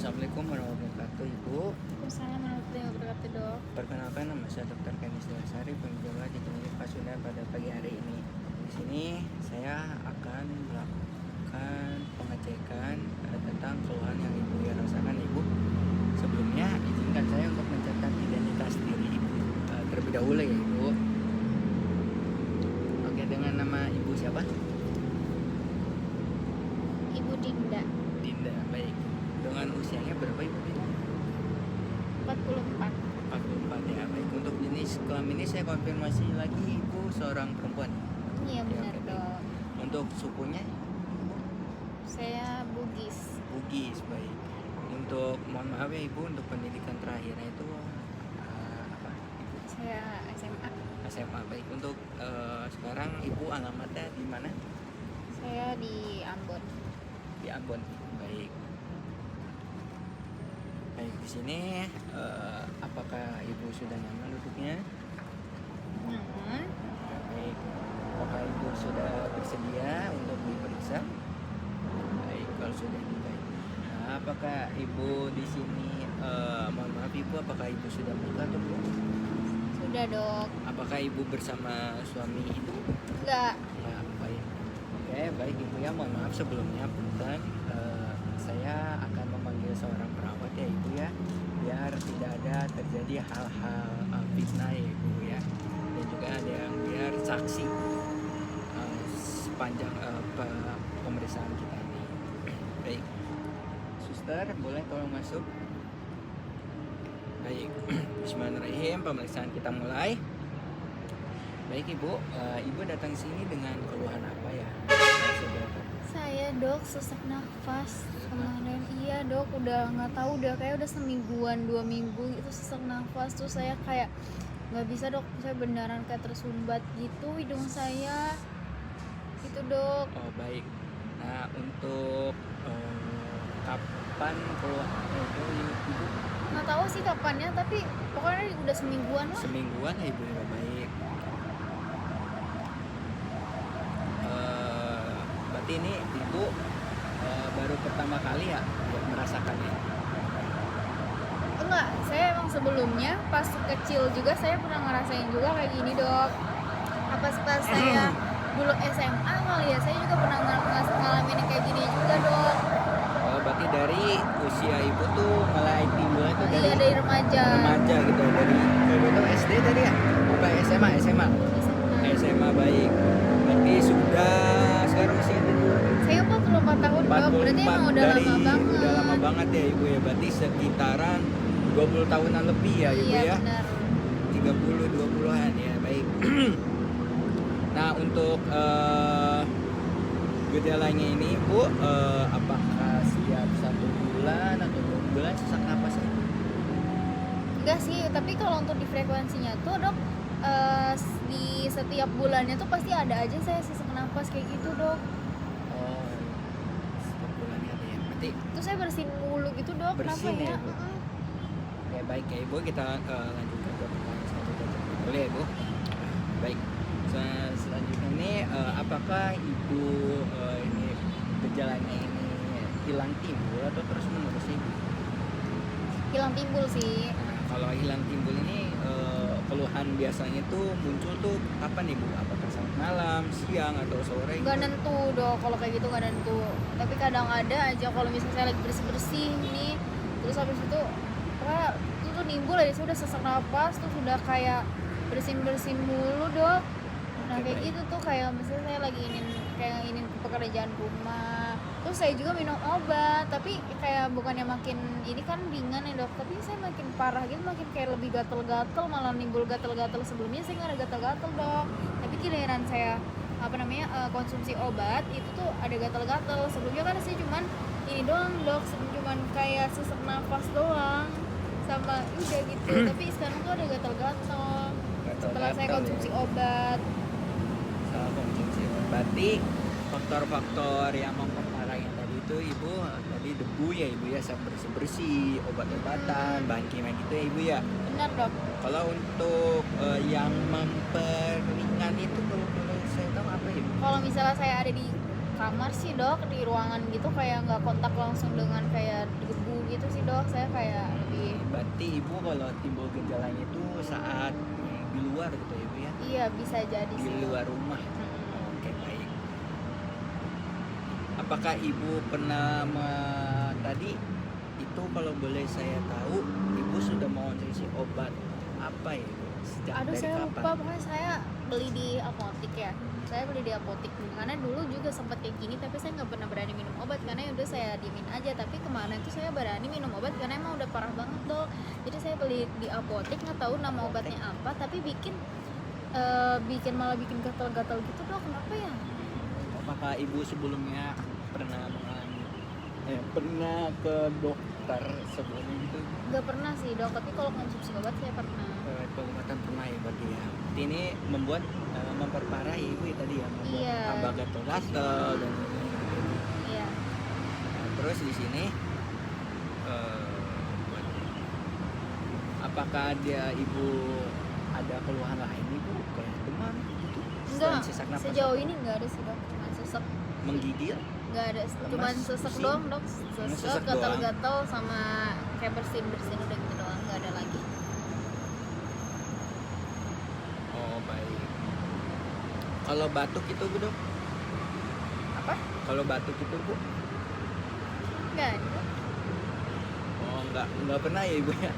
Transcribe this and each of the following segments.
Assalamualaikum warahmatullahi wabarakatuh, Ibu. Waalaikumsalam warahmatullahi wabarakatuh, Dok. Perkenalkan, nama saya Dr. Kanis Sari, penjualan di klinik Pasundan pada pagi hari ini. Di sini saya akan melakukan pengecekan tentang keluhan yang Ibu rasakan, Ibu. Sebelumnya, izinkan saya untuk mencatat identitas diri Ibu terlebih dahulu ya, Ibu. Oke, dengan nama Ibu siapa? Ibu Dinda, Dinda, baik. Dengan usianya berapa, Ibu Dinda? 44. 44 ya, baik. Untuk jenis kelamin ini saya konfirmasi lagi, Ibu seorang perempuan. Iya benar, oke, baik. Dok. Untuk sukunya Saya Bugis. Bugis, baik. Untuk mohon maaf ya Ibu, untuk pendidikan terakhirnya itu apa? Ibu? Saya SMA. SMA, baik. Untuk sekarang Ibu alamatnya di mana? Saya di Ambon. Di Ambon, baik. Baik, di sini apakah Ibu sudah nyaman duduknya? Nyaman. Baik. Apakah Ibu sudah bersedia untuk diperiksa? Baik, kalau sudah baik. Nah, apakah Ibu di sini mohon maaf Ibu, apakah Ibu sudah menikah atau belum? Sudah, Dok. Apakah Ibu bersama suami Ibu? Enggak. Nah, baik. Oke, baik Ibu ya, mohon maaf sebelumnya punten, saya akan memanggil seorang perawat ya Ibu ya, biar tidak ada terjadi hal-hal fitnah ya Ibu ya, dan juga ada yang biar saksi sepanjang pemeriksaan kita ini. Baik, suster boleh tolong masuk. Baik, bismillahirrahmanirrahim, pemeriksaan kita mulai. Baik Ibu, Ibu datang sini dengan keluhan apa ya? Saya, Dok, sesak nafas. Kemarin iya, Dok, udah nggak tahu, udah kayak udah semingguan, 2 minggu itu sesak nafas. Terus saya kayak nggak bisa, Dok, saya beneran kayak tersumbat gitu hidung saya. Itu, Dok. Oh baik. Nah untuk kapan keluhan itu Ibu? Nggak tahu sih kapannya, tapi pokoknya udah semingguan lah. Semingguan ya Ibu ya, baik. Berarti ini Ibu baru pertama kali ya merasakannya? Enggak, saya emang sebelumnya pas kecil juga saya pernah ngerasain juga kayak gini, Dok. Pas saya dulu SMA kali ya, saya juga pernah ngalamin kayak gini juga, Dok. Oh berarti dari usia Ibu tuh mulai timbulnya tuh dari Iya, dari remaja. remaja gitu, dari itu SD tadi ya? Apa SMA? SMA, baik. Berarti sudah sekarang usia Saya 44 tahun, Dok. Berarti emang udah dari, lama banget. udah lama banget ya Ibu ya. Berarti sekitaran 20 tahunan lebih ya Ibu Iya, ya. benar. 30 20-an ya, baik. Nah, untuk gejalanya ini Ibu apakah setiap 1 bulan atau 2 bulan sesak napas Ibu? Enggak sih, tapi kalau untuk di frekuensinya tuh, Dok, di setiap bulannya tuh pasti ada aja saya sesak nafas kayak gitu, Dok. Oh, setiap bulannya ada ya. Berarti Terus saya bersihin mulu gitu, Dok. bersin Kenapa ya ya? Ibu? Ya baik ya Ibu, kita lanjutkan ke pertanyaan selanjutnya. Boleh ya Ibu? Baik. Selanjutnya ini apakah Ibu ini gejalanya ini hilang timbul atau terus menerus Ibu? Hilang timbul sih. Nah, kalau hilang timbul ini keluhan biasanya tuh muncul tuh kapan Ibu? Apakah saat malam, siang atau sore? Nggak nentu, Dok, kalau kayak gitu nggak nentu. Tapi kadang ada aja kalau misalnya saya lagi bersih nih, terus habis itu itu tuh nimbul aja, saya udah sesak napas, terus udah kayak bersin mulu, Dok. Nah Oke, kayak baik. gitu tuh, kayak misalnya saya lagi ingin pekerjaan rumah, terus saya juga minum obat, tapi kayak bukannya makin ini kan ringan ya, Dok, tapi saya makin parah gitu, makin kayak lebih gatel-gatel, malah nimbul gatel-gatel. Sebelumnya saya nggak ada gatel-gatel, Dok, tapi giliran saya konsumsi obat itu tuh ada gatel-gatel. Sebelumnya kan saya cuman ini doang, Dok, cuman kayak sesak nafas doang sama udah gitu. Tapi sekarang tuh ada gatel-gatel setelah saya konsumsi ya. obat. Salah konsumsi. Berarti faktor-faktor yang memperparah yang tadi itu Ibu tadi debu ya Ibu ya, bersih-bersih, obat-obatan, bahan kimia gitu ya Ibu ya. Benar, Dok. Kalau untuk yang memperingan itu kalau saya tahu apa Ibu? Kalau misalnya saya ada di kamar sih dok, di ruangan gitu, kayak nggak kontak langsung dengan kayak debu gitu sih dok. Saya kayak lebih, Berarti ibu kalau timbul gejalanya itu saat di luar gitu ya ibu ya, iya bisa jadi di sih dok. luar rumah. Mm-mm. Oke baik. Apakah ibu pernah tadi itu kalau boleh saya tahu ibu sudah mengonsumsi obat apa ya ibu? Sejak Aduh dari saya kapan? lupa, pokoknya saya beli di apotik ya. Saya beli di apotik karena dulu juga sempat kayak gini, tapi saya nggak pernah berani minum obat karena ya udah saya diemin aja. Tapi kemarin tuh saya berani minum obat karena emang udah parah banget dok. Jadi saya beli di apotik, nggak tahu nama obatnya apa, tapi malah bikin gatal-gatal gitu dok. Kenapa ya? Apakah ibu sebelumnya pernah mengalami pernah ke dokter sebelumnya gitu? Nggak pernah sih dok, tapi kalau konsumsi obat saya pernah. Pengobatan pernah ya berarti ya. Ini membuat memperparah ibu ya tadi ya, membuat Iya. tambah gatal-gatal dan Iya. nah, terus di sini apakah ibu ada keluhan lain ibu kayak demam gitu? Selain Enggak, sesak napas sejauh ini nggak ada sih dok, cuma sesek. menggigil? Nggak ada, cuma sesek pusing? doang dok. Sesek Sesek, doang. gatal-gatal sama kayak bersin-bersin udah gitu doang, nggak ada lagi. Oh baik. Kalau batuk itu bu dok? Apa? Kalau batuk itu bu? Nggak ada. Oh nggak pernah ya ibu ya?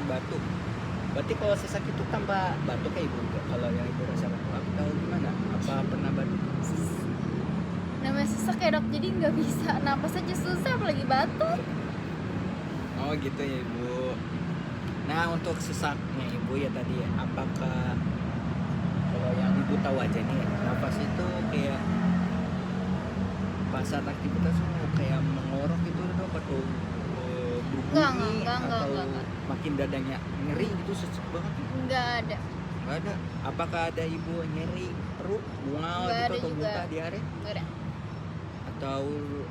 Batuk. Berarti kalau sesak itu tambah batuk ya ibu? Kalau yang ibu rasakan atau gimana? Apa pernah batuk? Namanya sesek ya dok, jadi nggak bisa napas aja susah apalagi batuk. Oh gitu ya ibu. Nah untuk sesaknya ibu ya tadi ya, apakah kalau yang ibu tahu aja nih napas itu kayak pas saat aktivitas tuh kayak mengorok gitu dok atau berbunyi Enggak. makin dadanya nyeri gitu sesek banget? Nggak ada. Nggak ada. Apakah ada ibu nyeri perut, mual Nggak gitu ada atau juga. muntah diare? Nggak ada. Atau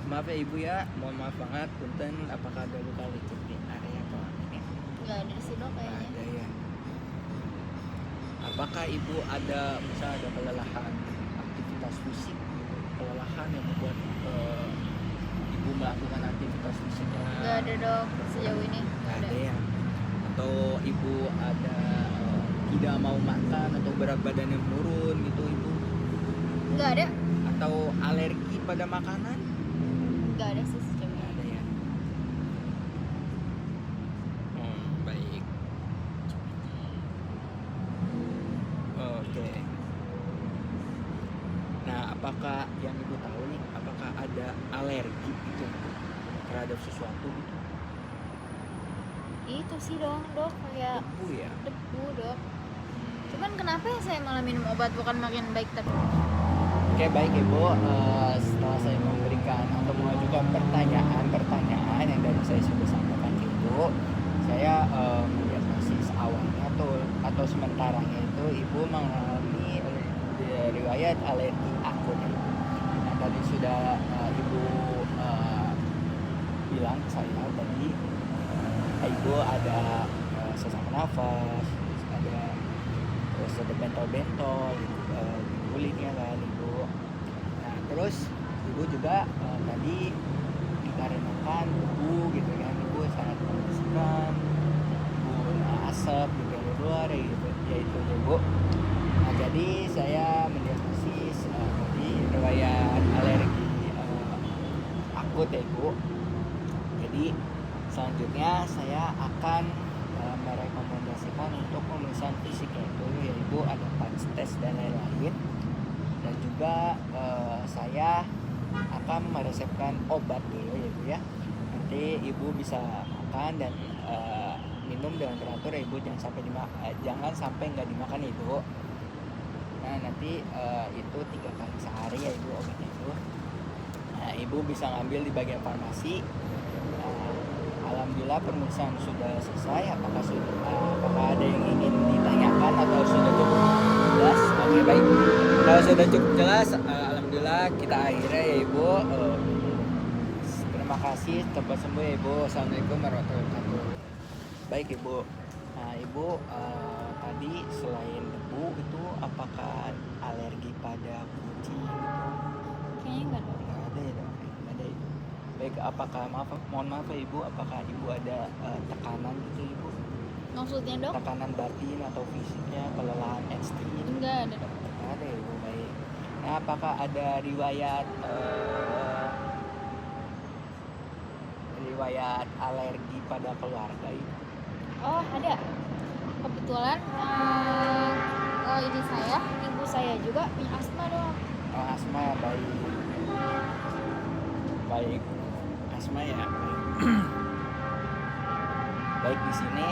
maaf ya ibu ya, mohon maaf banget punten, apakah ada luka lecet di area kelamin ini? Nggak ada sih dok Nggak kayaknya. ada ya. Apakah ibu ada misalnya ada kelelahan aktivitas fisik, gitu? Kelelahan yang membuat ibu melakukan aktivitas fisiknya? Nggak ada dok, sejauh ini Nggak ada ya. Atau ibu ada tidak mau makan atau berat badan yang menurun gitu ibu? Nggak ada. Atau alergi pada makanan? Nggak ada sih sejauh Nggak ini. ada ya. Baik. Oke. Nah, apakah yang ibu tahu nih, apakah ada alergi gitu terhadap sesuatu gitu? Itu sih dong dok, kayak Debu ya. debu dok. Cuman kenapa ya saya malah minum obat bukan makin baik tapi? Oke baik ibu, setelah saya memberikan atau mengajukan pertanyaan yang dari saya sudah sampaikan ke ibu, saya mendiagnosis awalnya atau sementaranya itu ibu mengalami riwayat alergi akut. Nah tadi sudah ibu bilang ke saya tadi ibu ada sesak nafas, terus ada bentol-bentol di kulitnya kan ibu. Nah terus ibu juga tadi dikarenakan debu gitu kan ibu sangat membersihkan ibu asap juga keluar ya gitu ya itu ya bu. Nah jadi saya mendiagnosis tadi riwayat alergi akut ya ibu. Jadi selanjutnya saya akan merekomendasikan untuk pemeriksaan fisik yaitu ada punch test dan lain-lain, dan juga saya akan meresepkan obat dulu ya ibu ya. Nanti ibu bisa makan dan minum dengan teratur ya ibu, jangan sampai nggak dimakan ya ibu. Nah nanti itu 3 kali sehari ya ibu obatnya itu. Nah ibu bisa ngambil di bagian farmasi. Alhamdulillah pemeriksaan sudah selesai. Apakah ada yang ingin ditanyakan atau sudah cukup jelas? Oke baik. Kalau sudah cukup jelas, alhamdulillah kita akhirnya ya ibu. Terima kasih, cepat sembuh ya ibu. Assalamualaikum warahmatullahi wabarakatuh. Baik ibu. Nah ibu tadi selain debu itu apakah alergi pada kucing gitu? Kayaknya enggak dok. Nggak ada ya dok, nggak ada ibu. Baik, apakah mohon maaf ya ibu, apakah ibu ada tekanan gitu ibu? Maksudnya dok? Tekanan batin atau fisiknya, kelelahan ekstrim? Enggak ada dok. Nggak ada ya ibu, baik. Nah, apakah ada riwayat alergi pada keluarga ibu? Oh ada. Kebetulan ini saya, ibu saya juga punya asma dok. Oh, asma, baik. Baik, asma ya. Baik, baik di sini